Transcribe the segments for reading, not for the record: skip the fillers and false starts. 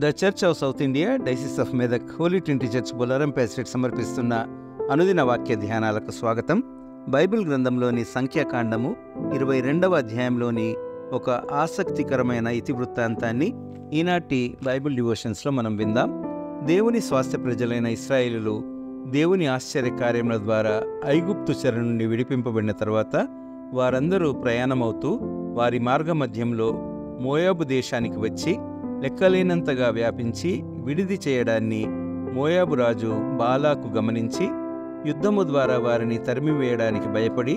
The Church of South India Diocese of Medak Holy Trinity Church Bollaram pastorate సమర్పిస్తున్న అనుదిన వాక్య ధ్యానాలకు స్వాగతం. బైబిల్ గ్రంథంలోని సంఖ్యాకాండము 22వ అధ్యాయంలోని ఒక ఆసక్తికరమైన ఇతివృత్తాంతాన్ని ఈనాటి బైబిల్ డివోషన్స్లో మనం విందాం. దేవుని స్వాస్థ్య ప్రజలైన ఇశ్రాయేలులు దేవుని ఆశ్చర్య కార్యముల ద్వారా ఐగుప్తు చెర నుండి విడిపింపబడిన తర్వాత వారందరూ ప్రయాణమవుతూ వారి మార్గమధ్యంలో మోయాబు దేశానికి వచ్చి లెక్కలేనంతగా వ్యాపించి విడిది చేయడాన్ని మోయాబు రాజు బాలాకు గమనించి యుద్ధము ద్వారా వారిని తరిమివేయడానికి భయపడి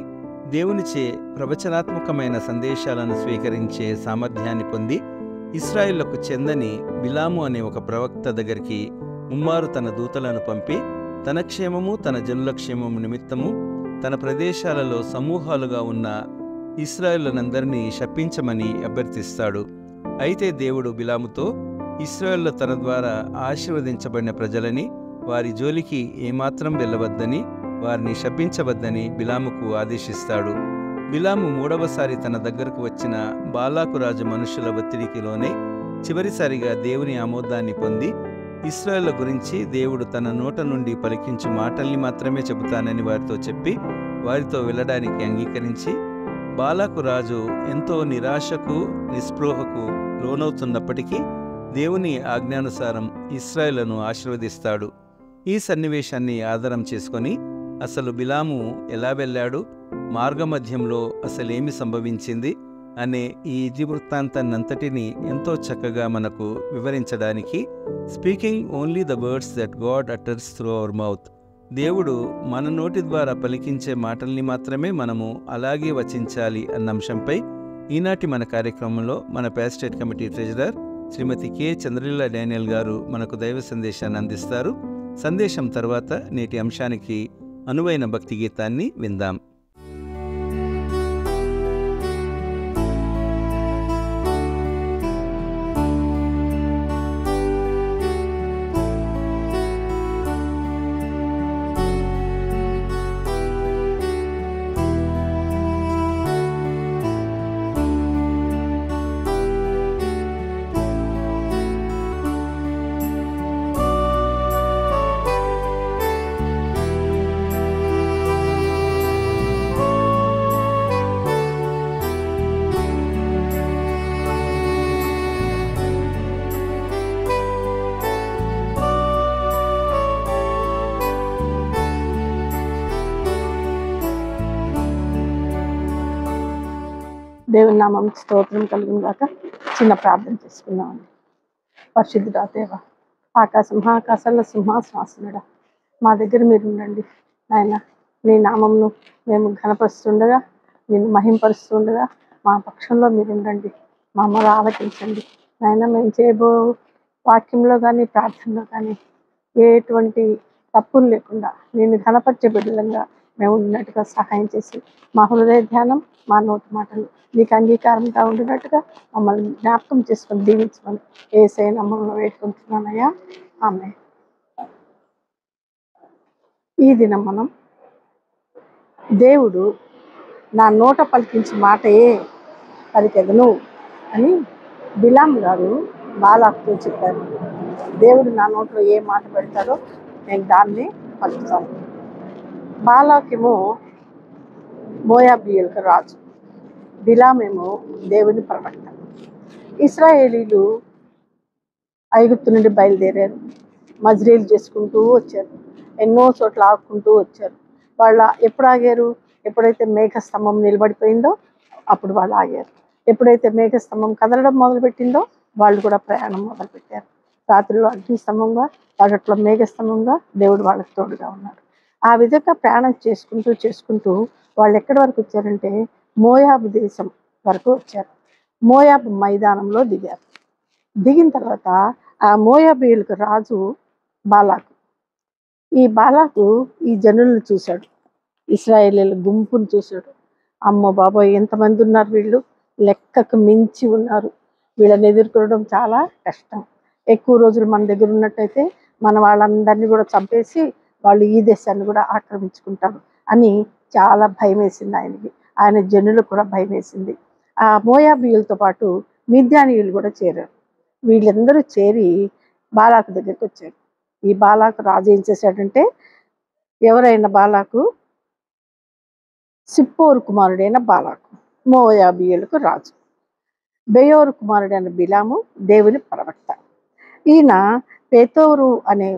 దేవునిచే ప్రవచనాత్మకమైన సందేశాలను స్వీకరించే సామర్థ్యాన్ని పొంది ఇశ్రాయేలులకు చెందని బిలాము అనే ఒక ప్రవక్త దగ్గరికి ముమ్మారు తన దూతలను పంపి తన క్షేమము తన జనుల క్షేమము నిమిత్తము తన ప్రదేశాలలో సమూహాలుగా ఉన్న ఇశ్రాయేలునందరినీ శపించమని అభ్యర్థిస్తాడు. అయితే దేవుడు బిలాముతో ఇశ్రాయేలు తన ద్వారా ఆశీర్వదించబడిన ప్రజలని వారి జోలికి ఏమాత్రం వెళ్ళవద్దని వారిని శపించవద్దని బిలాముకు ఆదేశిస్తాడు. బిలాము మూడవసారి తన దగ్గరకు వచ్చిన బాలాకు రాజు మనుషుల ఒత్తిడికి లోనే చివరిసారిగా దేవుని ఆమోదాన్ని పొంది ఇశ్రాయేలు గురించి దేవుడు తన నోట నుండి పలికించు మాటల్ని మాత్రమే చెబుతానని వారితో చెప్పి వారితో వెళ్ళడానికి అంగీకరించి బాలాకు రాజు ఎంతో నిరాశకు నిస్పృహకు లోనవుతున్నప్పటికీ దేవుని ఆజ్ఞానుసారం ఇశ్రాయేలును ఆశీర్వదిస్తాడు. ఈ సన్నివేశాన్ని ఆధారం చేసుకొని అసలు బిలాము ఎలా వెళ్ళాడు, మార్గమధ్యంలో అసలేమి సంభవించింది అనే ఈ ఇతివృత్తాంతాన్నంతటినీ ఎంతో చక్కగా మనకు వివరించడానికి speaking only the words that God utters through our mouth, దేవుడు మన నోటి ద్వారా పలికించే మాటల్ని మాత్రమే మనము అలాగే వచించాలి అన్న అంశంపై ఈనాటి మన కార్యక్రమంలో మన ప్యాస్టరేట్ కమిటీ ట్రెజరర్ శ్రీమతి కె చంద్రలీల డానియల్ గారు మనకు దైవ సందేశాన్ని అందిస్తారు. సందేశం తర్వాత నేటి అంశానికి అనువైన భక్తి గీతాన్ని విందాం. దేవుని నామం స్తోత్రం కలుగును గాక. చిన్న ప్రార్థన చేసుకున్నామండి. పరిశుద్ధుడా దేవ, మహాకాశాల సింహాసనాసనుడా, మా దగ్గర మీరు ఉండండి నాయన. నీ నామంను మేము ఘనపరుస్తుండగా, నేను మహింపరుస్తుండగా మా పక్షంలో మీరు ఉండండి. మమ్మల్ని ఆలకించండి నాయన. మేము చేయబో వాక్యంలో కానీ ప్రార్థనలో కానీ ఎటువంటి తప్పులు లేకుండా నేను ఘనపరిచే బిడ్డలంగా మేము ఉన్నట్టుగా సహాయం చేసి మా హృదయ ధ్యానం మా నోటి మాటలు నీకు అంగీకారంగా ఉండినట్టుగా మమ్మల్ని జ్ఞాపకం చేసుకొని దీవించమని యేసయ్య నామములో వేడుకుంటున్నానయ్యా, ఆమేన్. ఈ దినం మనం దేవుడు నా నోట పలికించి మాటయే పలికెదను అని బిలాం గారు బాలాకుతో చెప్పారు. దేవుడు నా నోట్లో ఏ మాట పెడతాడో నేను దాన్ని పలుకుతాను. బాలాకేమో మోయాబీయులకు రాజు, బిలామేమో దేవుని ప్రవక్త. ఇశ్రాయేలీలు ఐగుప్తు నుండి బయలుదేరారు, మజ్రీలు చేసుకుంటూ వచ్చారు, ఎన్నో చోట్ల ఆగుకుంటూ వచ్చారు. వాళ్ళ ఎప్పుడు ఆగారు? ఎప్పుడైతే మేఘస్తంభం నిలబడిపోయిందో అప్పుడు వాళ్ళు ఆగారు. ఎప్పుడైతే మేఘస్తంభం కదలడం మొదలుపెట్టిందో వాళ్ళు కూడా ప్రయాణం మొదలుపెట్టారు. రాత్రిలో అగ్నిస్తంభంగా, పగట్లో మేఘస్తంభంగా దేవుడు వాళ్ళకి తోడుగా ఉన్నాడు. ఆ విధంగా ప్రయాణం చేసుకుంటూ వాళ్ళు ఎక్కడి వరకు వచ్చారంటే మోయాబు దేశం వరకు వచ్చారు. మోయాబు మైదానంలో దిగారు. దిగిన తర్వాత ఆ మోయాబీయులకు రాజు బాలాకు. ఈ బాలాకు ఈ జనులను చూశాడు, ఇశ్రాయేలీల గుంపును చూశాడు. అమ్మో బాబోయ్, ఎంతమంది ఉన్నారు వీళ్ళు, లెక్కకు మించి ఉన్నారు, వీళ్ళని ఎదుర్కోవడం చాలా కష్టం. ఎక్కువ రోజులు మన దగ్గర ఉన్నట్టయితే మన వాళ్ళందరినీ కూడా చంపేసి వాళ్ళు ఈ దేశాన్ని కూడా ఆక్రమించుకుంటారు అని చాలా భయం వేసింది ఆయనకి. ఆయన జనులకు కూడా భయం వేసింది. ఆ మోయాబీయులతో పాటు మిద్యానీయులు కూడా చేరారు. వీళ్ళందరూ చేరి బాలాకు దగ్గరికి వచ్చారు. ఈ బాలాకు రాజు ఏం చేశాడంటే, ఎవరైనా బాలాకు సిప్పోరు కుమారుడైన బాలాకు, మోయాబీయులకు రాజు. బెయోరు కుమారుడైన బిలాము దేవుని ప్రవక్త. ఈయన పేతోరు అనే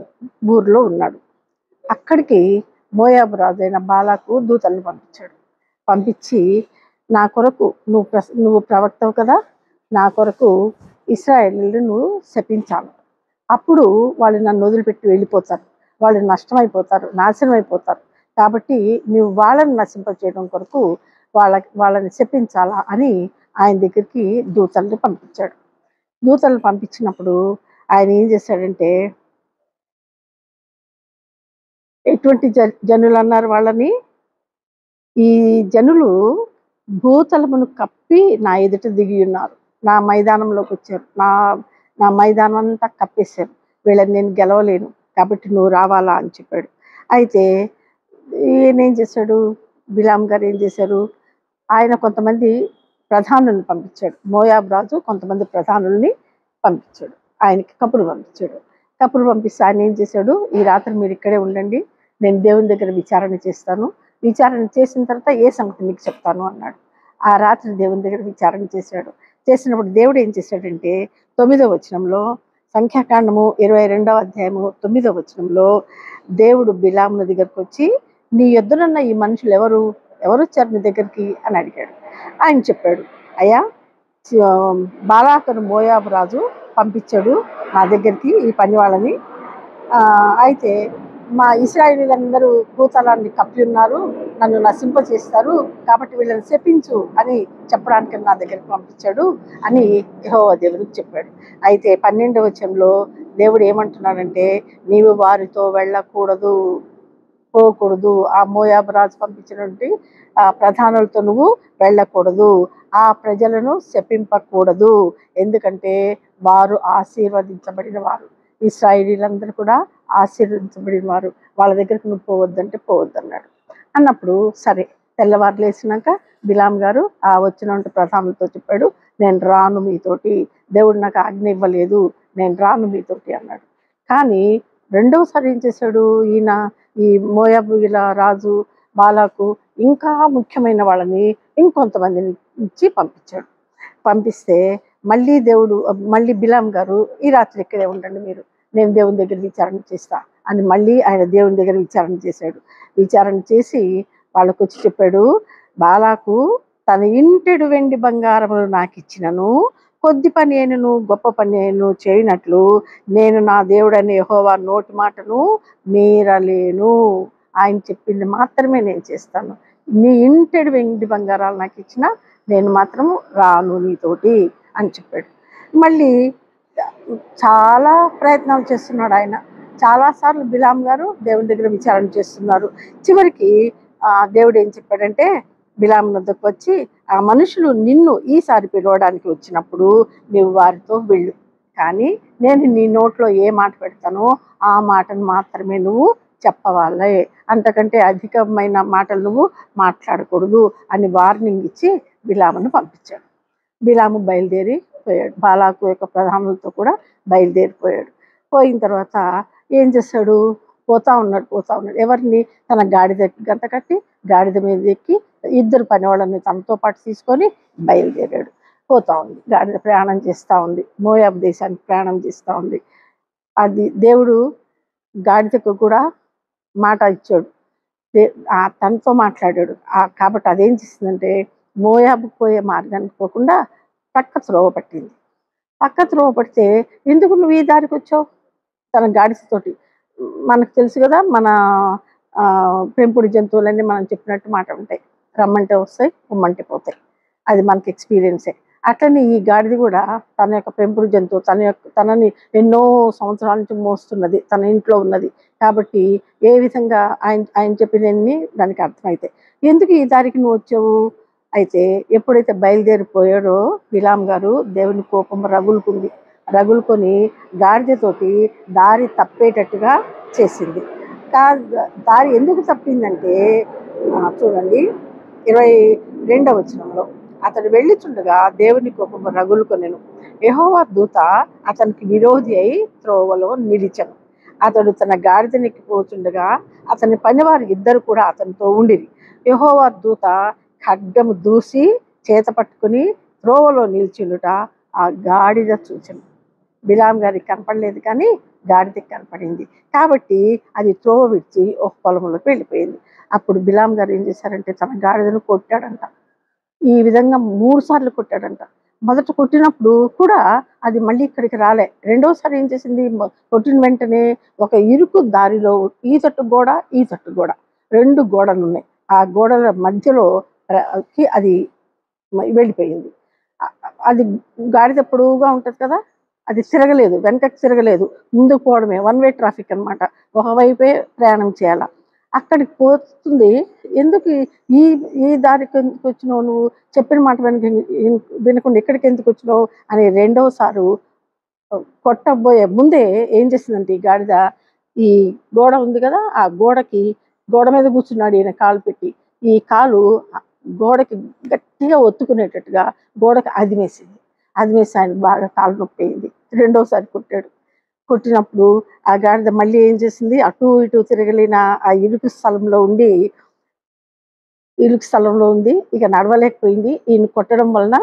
ఊరిలో ఉన్నాడు. అక్కడికి మోయాబు రాజు అయిన బాలాకు దూతలను పంపించాడు. పంపించి, నా కొరకు నువ్వు ప్రవక్తవు కదా, నా కొరకు ఇశ్రాయేలీయులను నువ్వు శపించాలి. అప్పుడు వాళ్ళు నన్ను వదిలిపెట్టి వెళ్ళిపోతారు, వాళ్ళు నష్టమైపోతారు, నాశనం అయిపోతారు. కాబట్టి నువ్వు వాళ్ళని నశింపచేయడం కొరకు వాళ్ళని శపించాలా అని ఆయన దగ్గరికి దూతల్ని పంపించాడు. దూతలను పంపించినప్పుడు ఆయన ఏం చేశాడంటే, ఎటువంటి జనులు అన్నారు వాళ్ళని, ఈ జనులు భూతలమును కప్పి నా ఎదుట దిగి ఉన్నారు, నా మైదానంలోకి వచ్చారు, నా మైదానం అంతా కప్పేశారు, వీళ్ళని నేను గెలవలేను, కాబట్టి నువ్వు రావాలా అని చెప్పాడు. అయితే ఈయనేం చేశాడు, బిలాం గారు ఏం చేశారు, ఆయన కొంతమంది ప్రధానులను పంపించాడు. మోయాబు రాజు కొంతమంది ప్రధానుల్ని పంపించాడు, ఆయనకి కబురు పంపించాడు. కబురు పంపిస్తే ఆయన ఏం చేశాడు, ఈ రాత్రి మీరు ఇక్కడే ఉండండి, నేను దేవుని దగ్గర విచారణ చేస్తాను, విచారణ చేసిన తర్వాత ఏ సంగతి మీకు చెప్తాను అన్నాడు. ఆ రాత్రి దేవుని దగ్గర విచారణ చేశాడు. చేసినప్పుడు దేవుడు ఏం చేశాడంటే, 9వ వచనంలో, సంఖ్యాకాండము 22వ అధ్యాయము 9వ వచనంలో దేవుడు బిలాముల దగ్గరకు వచ్చి, నీ యొద్దనున్న ఈ మనుషులు ఎవరు వచ్చారు నీ దగ్గరికి అని అడిగాడు. ఆయన చెప్పాడు, అయ్యా, బాలాకును మోయాబు రాజు పంపించాడు నా దగ్గరికి ఈ పని వాళ్ళని. అయితే మా ఇశ్రాయేలీయులందరూ భూతలాన్ని కప్పి ఉన్నారు, నన్ను నశింప చేస్తారు, కాబట్టి వీళ్ళని శపించు అని చెప్పడానికి నా దగ్గరికి పంపించాడు అని యెహోవా దేవునికి చెప్పాడు. అయితే 12వ వచనంలో దేవుడు ఏమంటున్నాడంటే, నీవు వారితో వెళ్ళకూడదు, పోకూడదు, ఆ మోయాబు రాజు పంపించినటువంటి ఆ ప్రధానులతో నువ్వు వెళ్ళకూడదు, ఆ ప్రజలను శపింపకూడదు, ఎందుకంటే వారు ఆశీర్వదించబడిన వారు, ఇశ్రాయేలీయులందరూ కూడా ఆశీర్వదించబడిన వారు, వాళ్ళ దగ్గరికి నువ్వు పోవద్దంటే పోవద్దన్నాడు. అన్నప్పుడు సరే, తెల్లవారు లేచినాక బిలాం గారు ఆ వచ్చినటువంటి ప్రధానులతో చెప్పాడు, నేను రాను మీతోటి, దేవుడు నాకు ఆజ్ఞ ఇవ్వలేదు, నేను రాను మీతోటి అన్నాడు. కానీ రెండవసారి ఏం చేశాడు ఈయన, ఈ మోయాబుల రాజు బాలాకు ఇంకా ముఖ్యమైన వాళ్ళని ఇంకొంతమందిని ఇచ్చి పంపించాడు. పంపిస్తే మళ్ళీ బిలాం గారు, ఈ రాత్రి ఇక్కడే ఉండండి మీరు, నేను దేవుని దగ్గర విచారణ చేస్తా అని మళ్ళీ ఆయన దేవుని దగ్గర విచారణ చేశాడు. విచారణ చేసి వాళ్ళకు వచ్చి చెప్పాడు, బాలాకు తన ఇంటెడు వెండి బంగారములు నాకు ఇచ్చినను, కొద్ది పని అయినను గొప్ప పని అయినను చేయనట్లు నేను నా దేవుడనే యెహోవా నోటి మాటను మీరలేను, ఆయన చెప్పింది మాత్రమే నేను చేస్తాను, నీ ఇంటెడు వెండి బంగారాలు నాకు ఇచ్చినా నేను మాత్రం రాను నీతోటి అని చెప్పాడు. మళ్ళీ చాలా ప్రయత్నాలు చేస్తున్నాడు ఆయన, చాలాసార్లు బిలాం గారు దేవుని దగ్గర విచారణ చేస్తున్నారు. చివరికి దేవుడు ఏం చెప్పాడంటే, బిలాం వద్దకు వచ్చి, ఆ మనుషులు నిన్ను ఈసారి పిలవడానికి వచ్చినప్పుడు నువ్వు వారితో వెళ్ళు, కానీ నేను నీ నోట్లో ఏ మాట పెడతానో ఆ మాటను మాత్రమే నువ్వు చెప్పవాలే, అంతకంటే అధికమైన మాటలు నువ్వు మాట్లాడకూడదు అని వార్నింగ్ ఇచ్చి బిలామును పంపించాడు. బిలాము బయలుదేరి పోయాడు, బాలాకు యొక్క ప్రధానులతో కూడా బయలుదేరిపోయాడు. పోయిన తర్వాత ఏం చేశాడు, పోతా ఉన్నాడు. ఎవరిని, తన గాడిద గంత కట్టి గాడిద మీద ఎక్కి 2 పనివాళ్ళని తనతో పాటు తీసుకొని బయలుదేరాడు. పోతా ఉంది, గాడిద ప్రయాణం చేస్తూ ఉంది, మోయాబు దేశానికి ప్రయాణం చేస్తూ ఉంది. అది దేవుడు గాడిదకు కూడా మాట ఇచ్చాడు, తనతో మాట్లాడాడు. కాబట్టి అదేం చేసిందంటే, మోయాబు పోయే మార్గానికి పోకుండా పక్క త్రోవ పట్టింది. పక్క త్రోవ పడితే, ఎందుకు నువ్వు ఈ దారికి వచ్చావు, తన గాడిదతోటి. మనకు తెలుసు కదా, మన పెంపుడు జంతువులన్నీ మనం చెప్పినట్టు మాట ఉంటాయి, రమ్మంటే వస్తాయి, పొమ్మంటే పోతాయి, అది మనకి ఎక్స్పీరియన్సే. అట్లనే ఈ గాడిద కూడా తన యొక్క పెంపుడు జంతువు, తనని ఎన్నో సంవత్సరాల నుంచి మోస్తున్నది, తన ఇంట్లో ఉన్నది. కాబట్టి ఏ విధంగా ఆయన చెప్పినన్ని దానికి అర్థమవుతాయి. ఎందుకు ఈ దారికి నువ్వు వచ్చావు? అయితే ఎప్పుడైతే బయలుదేరిపోయాడో బిలాం గారు, దేవుని కోపం రగులుకొని గాడిదతోటి దారి తప్పేటట్టుగా చేసింది. దారి ఎందుకు తప్పిందంటే, చూడండి 22వ వచనంలో, అతడు వెళ్ళుచుండగా దేవుని కోపము రగులుకొనెను. యెహోవా దూత అతనికి విరోధి అయి త్రోవలో నిలిచెను. అతడు తన గాడిదనెక్కి పోచుండగా అతని పనివారు ఇద్దరు కూడా అతనితో ఉండిరి. యెహోవా దూత ఖడ్గము దూసి చేత పట్టుకుని త్రోవలో నిల్చుండుట ఆ గాడిద చూచెను. బిలాం గారికి కనపడలేదు, కానీ గాడిదకి కనపడింది. కాబట్టి అది త్రోవ విడిచి ఒక పొలంలోకి వెళ్ళిపోయింది. అప్పుడు బిలాం గారు ఏం చేశారంటే తన గాడిదను కొట్టాడంట. ఈ విధంగా 3 సార్లు కొట్టాడంట. మొదట కొట్టినప్పుడు కూడా అది మళ్ళీ ఇక్కడికి రాలే. రెండోసారి ఏం చేసింది, కొట్టిన వెంటనే ఒక ఇరుకు దారిలో ఈ తట్టు గోడ, ఈ తట్టు గోడ, 2 గోడలు ఉన్నాయి. ఆ గోడల మధ్యలో అది వెళ్ళిపోయింది. అది గాడిద పొడవుగా ఉంటుంది కదా, అది తిరగలేదు, వెనకకి తిరగలేదు, ముందుకు పోవడమే, 1 వే ట్రాఫిక్ అనమాట. ఒకవైపే ప్రయాణం చేయాల. అక్కడికి పోతుంది. ఎందుకు ఈ ఈ దారికి ఎందుకు వచ్చినావు, నువ్వు చెప్పిన మాట వినకుండా ఇక్కడికి ఎందుకు వచ్చినావు అని రెండోసారి కొట్టబోయే ముందే ఏం చేసిందంటే ఈ గాడిద, ఈ గోడ ఉంది కదా, ఆ గోడ మీద కూర్చున్నాడు ఈయన కాలు పెట్టి. ఈ కాలు గోడకి గట్టిగా ఒత్తుకునేటట్టుగా గోడకి అదిమేసి ఆయన బాగా కాలు నొప్పి అయింది. రెండోసారి కొట్టినప్పుడు ఆ గాడిద మళ్ళీ ఏం చేసింది, అటు ఇటు తిరగలేన ఆ ఇరుకు స్థలంలో ఉంది. ఇక నడవలేకపోయింది. ఈయన కొట్టడం వలన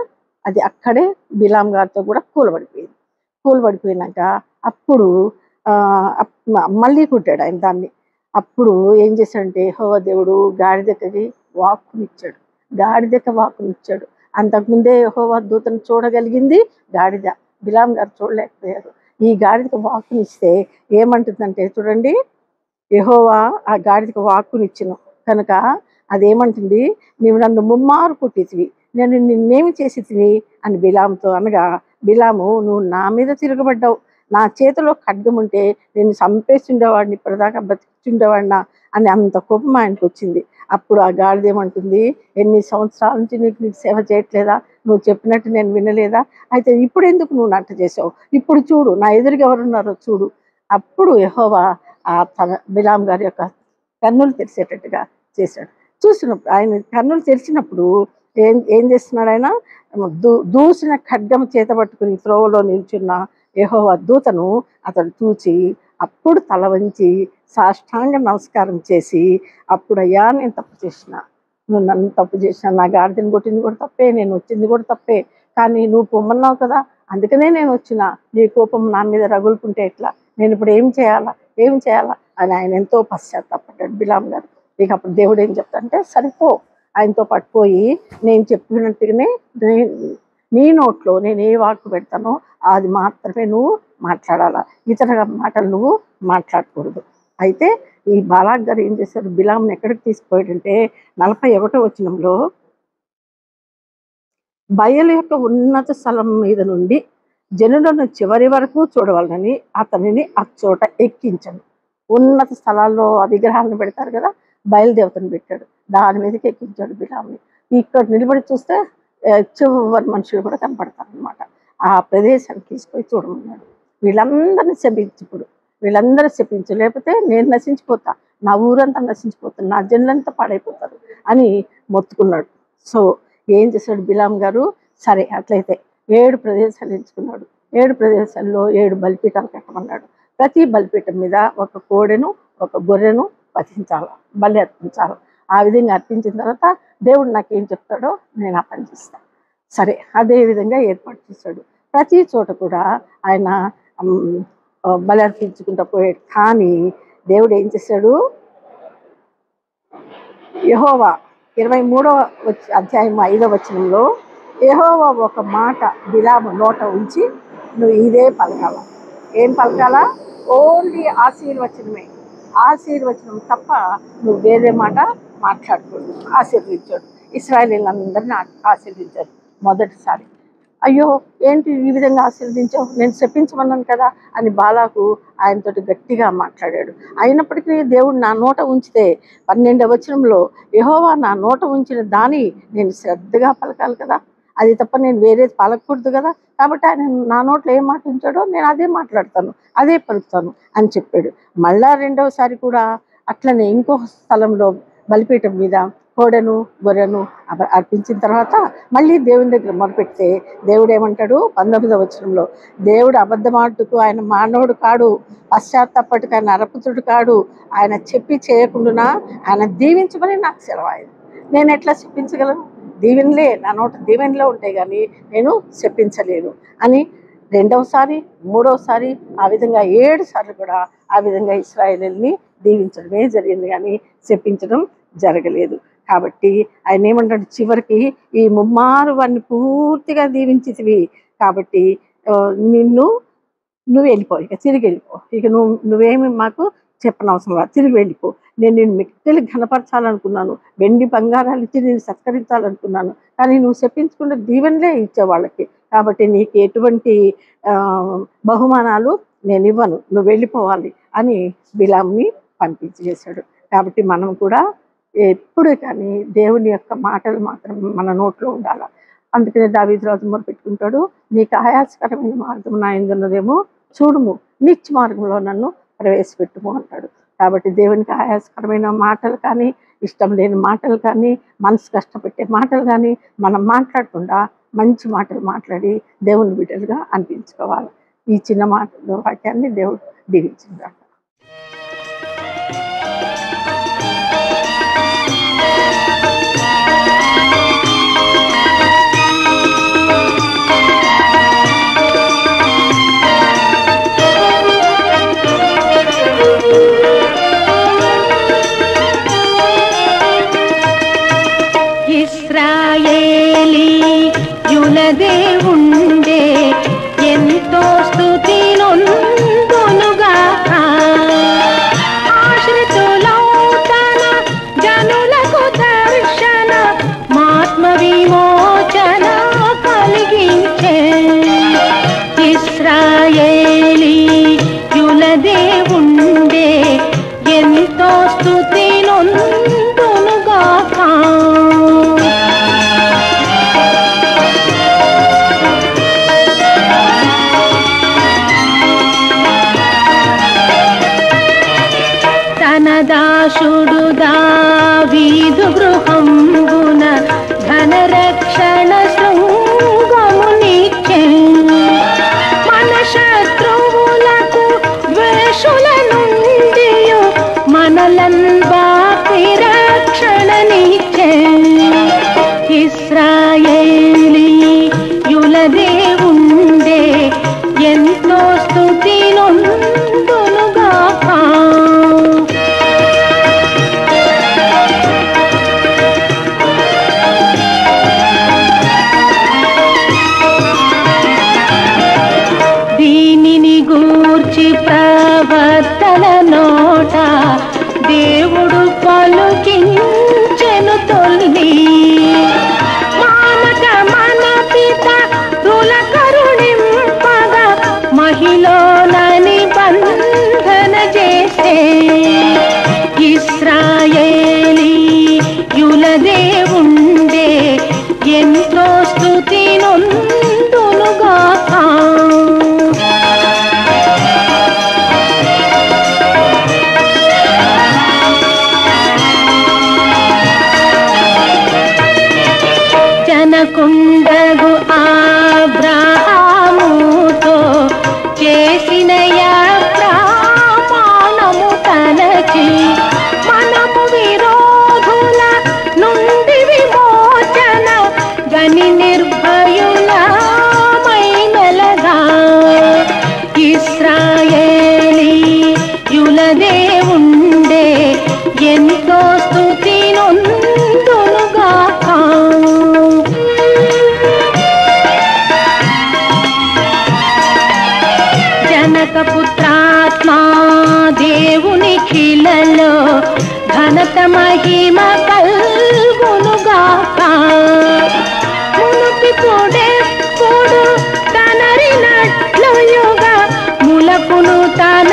అది అక్కడే బిలాం గారితో కూడా కూలబడిపోయినాక అప్పుడు మళ్ళీ కొట్టాడు ఆయన దాన్ని. అప్పుడు ఏం చేశాడంటే యెహోవా దేవుడు గాడిదకి వాక్కునిచ్చాడు. అంతకుముందే యెహోవా దూతను చూడగలిగింది గాడిద, బిలాం గారు చూడలేకపోయారు. ఈ గాడిదకు వాక్కునిస్తే ఏమంటుందంటే చూడండి, యెహోవా ఆ గాడిదకు వాక్కునిచ్చును కనుక అదేమంటుంది, నీవు నన్ను ముమ్మారు కొట్టితివి, నేను నిన్నేమి చేసి తిని అని బిలాంతో అనగా, బిలాము నువ్వు నా మీద తిరగబడ్డావు, నా చేతిలో ఖడ్గం ఉంటే నేను చంపేస్తుండేవాడిని, ఇప్పటిదాకా బతికిండేవాడినా అని అంత కోపం ఆయనకు వచ్చింది. అప్పుడు ఆ గాడిద ఏమంటుంది, ఎన్ని సంవత్సరాల నుంచి నీకు సేవ చేయట్లేదా, నువ్వు చెప్పినట్టు నేను వినలేదా, అయితే ఇప్పుడు ఎందుకు నువ్వు నట్ట చేసావు, ఇప్పుడు చూడు నా ఎదురుగా ఎవరున్నారో చూడు. అప్పుడు యెహోవా తన బిలాం గారి యొక్క కన్నులు తెరిచేటట్టుగా చేశాడు. చూసినప్పుడు ఆయన కన్నులు తెరిచినప్పుడు ఏం చేస్తున్నాడు, ఆయన దూసిన ఖడ్గం చేత పట్టుకుని త్రోవలో నిల్చున్న యెహోవా దూతను అతడు చూచి అప్పుడు తల వంచి సాష్టాంగ నమస్కారం చేసి, అప్పుడు అయ్యా నేను తప్పు చేసిన, నువ్వు నన్ను తప్పు చేసిన, నా గాడిదని కొట్టింది కూడా తప్పే, నేను వచ్చింది కూడా తప్పే, కానీ నువ్వు పొమ్మన్నావు కదా, అందుకనే నేను వచ్చిన, నీ కోపం నా మీద రగులుకుంటే ఎట్లా, నేను ఇప్పుడు ఏం చేయాలా అని ఆయన ఎంతో పశ్చాత్తాపడ్డాడు బిలాం గారు. ఇక అప్పుడు దేవుడు ఏం చెప్తాడంటే, సరిపో, ఆయనతో పట్టుపోయి నేను చెప్పినట్టుగానే నీ నోట్లో నేను ఏ వాక్కు పెడతానో అది మాత్రమే నువ్వు మాట్లాడాలా, ఇతర మాటలు నువ్వు మాట్లాడకూడదు. అయితే ఈ బాలాక్ గారు ఏం చేశారు, బిలాంని ఎక్కడికి తీసుకుపోయాడంటే 41వ వచనంలో, బయలు యొక్క ఉన్నత స్థలం మీద నుండి జనులను చివరి వరకు చూడవాలని అతనిని అచ్చోట ఎక్కించను. ఉన్నత స్థలాల్లో ఆ విగ్రహాలను పెడతారు కదా, బయలుదేవతను పెట్టాడు, దాని మీదకి ఎక్కించాడు బిలాంని. ఇక్కడ నిలబడి చూస్తే చివరి మనుషులు కూడా కనపడతారు అనమాట. ఆ ప్రదేశాన్ని తీసుకొని చూడమన్నాడు. వీళ్ళందరినీ శపించు, లేకపోతే నేను నశించిపోతా, నా ఊరంతా నశించిపోతాను, నా జనులంతా పాడైపోతారు అని మొత్తుకున్నాడు. సో ఏం చేశాడు బిలాం గారు, సరే అట్లయితే 7 ప్రదేశాలు ఎంచుకున్నాడు. 7 ప్రదేశాల్లో 7 బలిపీఠాలు కట్టమన్నాడు. ప్రతి బలిపీఠం మీద ఒక కోడెను ఒక గొర్రెను బలి అర్పించాలి. ఆ విధంగా అర్పించిన తర్వాత దేవుడు నాకేం చెప్తాడో నేను ఆ పని చేస్తాను. సరే అదే విధంగా ఏర్పాటు చేశాడు. ప్రతి చోట కూడా ఆయన బలి అర్పించుకుంటూ పోయాడు. కానీ దేవుడు ఏం చేశాడు, యెహోవా 23వ అధ్యాయం 5వ వచనంలో యెహోవా ఒక మాట బిలాము నోట ఉంచి, నువ్వు ఇదే పలకాల. ఏం పలకాలా, ఓన్లీ ఆశీర్వచనం తప్ప నువ్వు వేరే మాట మాట్లాడకూడదు. ఆశీర్వదించాడు, ఇశ్రాయేలీయులందరినీ ఆశీర్వదించాడు మొదటిసారి. అయ్యో ఏంటి ఈ విధంగా ఆశీర్వదించావు, నేను శపించమన్నాను కదా అని బాలాకు ఆయనతోటి గట్టిగా మాట్లాడాడు. అయినప్పటికీ దేవుడు నా నోట ఉంచితే 12వ వచనంలో యెహోవా నా నోట ఉంచిన దాన్ని నేను శ్రద్ధగా పలకాలి కదా, అది తప్ప నేను వేరేది పలకూడదు కదా, కాబట్టి ఆయన నా నోట్లో ఏం మాట ఉంచాడో నేను అదే మాట్లాడతాను, అదే పలుకుతాను అని చెప్పాడు. మళ్ళా రెండవసారి కూడా అట్లనే ఇంకొక స్థలంలో బలిపీఠం మీద కోడెను గొర్రెను అర్పించిన తర్వాత మళ్ళీ దేవుని దగ్గర మొదలుపెడితే దేవుడు ఏమంటాడు 19వ వచనంలో, దేవుడు అబద్ధమాటుకు ఆయన మానవుడు కాడు, పశ్చాత్తాపట్టుకు ఆయన అరపుతుడు కాడు, ఆయన చెప్పి చేయకుండా ఆయన దీవించమని నాకు సెలవాయింది. నేను ఎట్లా చెప్పించగలను? దీవెనలే నా నోట దీవెనలో ఉంటాయి కానీ నేను చెప్పించలేను అని రెండవసారి మూడవసారి ఆ విధంగా 7 సార్లు కూడా ఆ విధంగా ఇశ్రాయేలుని దీవించడమే జరిగింది కానీ చెప్పించడం జరగలేదు. కాబట్టి ఆయన ఏమంటాడు చివరికి, ఈ ముమ్మారు వాడిని పూర్తిగా దీవించితివి కాబట్టి నువ్వు వెళ్ళిపో, ఇక తిరిగి వెళ్ళిపో, ఇక నువ్వేమి మాకు చెప్పనవసరం రా, తిరిగి వెళ్ళిపో. నేను మిక్కిలి ఘనపరచాలనుకున్నాను, వెండి బంగారాలు ఇచ్చి నేను సత్కరించాలనుకున్నాను, కానీ నువ్వు చెప్పించకుండా దీవెనలే ఇచ్చేవాళ్ళకి, కాబట్టి నీకు ఎటువంటి బహుమానాలు నేను ఇవ్వను, నువ్వు వెళ్ళిపోవాలి అని బిలాంని పంపించేశాడు. కాబట్టి మనం కూడా ఎప్పుడు కానీ దేవుని యొక్క మాటలు మాత్రం మన నోట్లో ఉండాలి. అందుకనే దావీదు రాజు మొదలు పెట్టుకుంటాడు, నీకు ఆయాసకరమైన మార్గం నా యందున్నదేమో చూడుము, నిత్య మార్గంలో నన్ను ప్రవేశపెట్టుము అంటాడు. కాబట్టి దేవునికి ఆయాసకరమైన మాటలు కానీ, ఇష్టం లేని మాటలు కానీ, మనసు కష్టపెట్టే మాటలు కానీ మనం మాట్లాడకుండా మంచి మాటలు మాట్లాడి దేవుని బిడ్డలుగా అనిపించుకోవాలి. ఈ చిన్న వాక్యాన్ని దేవుడు దీవించింది. దేవుండే ఎంతో స్తుతి నొందునుగా, ఆశ్రితులౌ తన జనులకు దర్శన మాత్మ విమోచన కలిగించే. ఇశ్రాయేలీయుల దేవుండే ఎంతో స్తుతి నొందునుగా. దాసుడు దావీదు గృహంబున ధనరక్షణ శృంగమునిచ్చే. మన శత్రువులకు ద్వేషుల నుండి మనలన్ బాపి రక్షణనిచ్చే. ఇశ్రాయేలీయుల దేవుండే ఎంతో స్తుతి నొందునుగా. ప్రవర్తన నోట దేవుడు పలుకించెను తొల్లి. మానక మన పిత తుల కరుణింపగా మహిళల నిబంధన చేసే. ఇశ్రాయేలీయుల దేవుండే ఎంతో స్తుతి నొందునుగా. కుండగు అబ్రహాముతో చేసిన ప్రమాణము తలచి మనము విరోధుల నుండి విమోచన గని నిర్భయులమైనలగా. ఇశ్రాయేలీయుల దేవుండే ఎంతో స్తుతి నొందునుగా. పుత్రాత్మా దేవుని ఖిలలో ఘనత మహిమ కల్గునుగాక. మునుపిపుడెప్పుడు తనరినట్లు యుగ ములపును తన